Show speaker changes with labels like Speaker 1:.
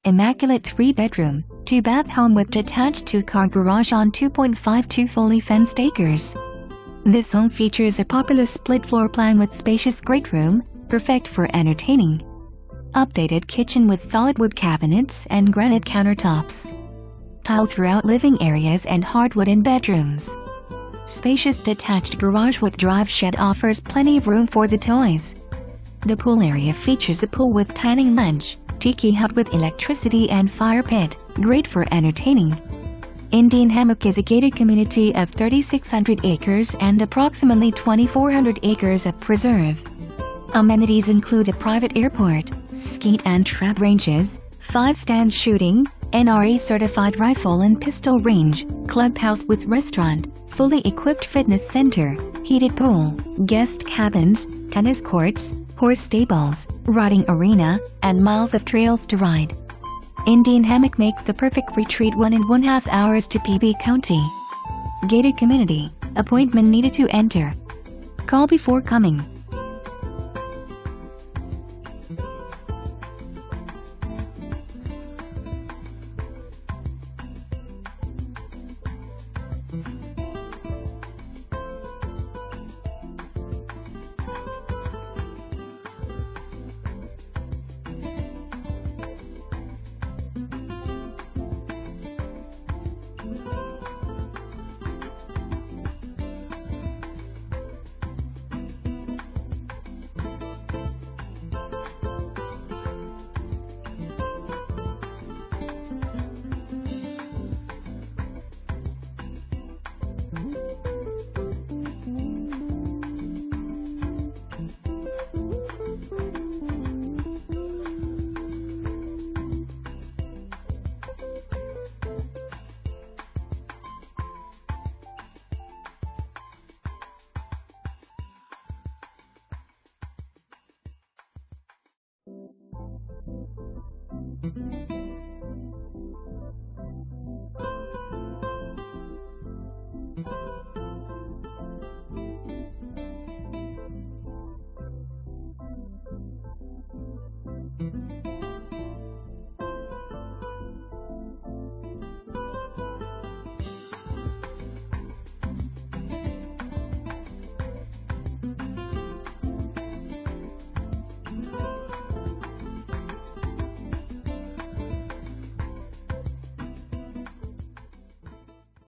Speaker 1: Immaculate 3-bedroom, 2-bath home with detached 2-car garage on 2.52 fully fenced acres. This home features a popular split floor plan with spacious great room, perfect for entertaining. Updated kitchen with solid wood cabinets and granite countertops. Tile throughout living areas and hardwood in bedrooms. Spacious detached garage with drive shed offers plenty of room for the toys. The pool area features a pool with tanning ledge, Tiki hut with electricity and fire pit, great for entertaining. Indian Hammock is a gated community of 3,600 acres and approximately 2,400 acres of preserve. Amenities include a private airport, skeet and trap ranges, 5-stand shooting, NRA-certified rifle and pistol range, clubhouse with restaurant, fully equipped fitness center, heated pool, guest cabins, tennis courts, horse stables, riding arena, and miles of trails to ride. Indian Hammock makes the perfect retreat 1.5 hours to PB County. Gated community, appointment needed to enter. Call before coming.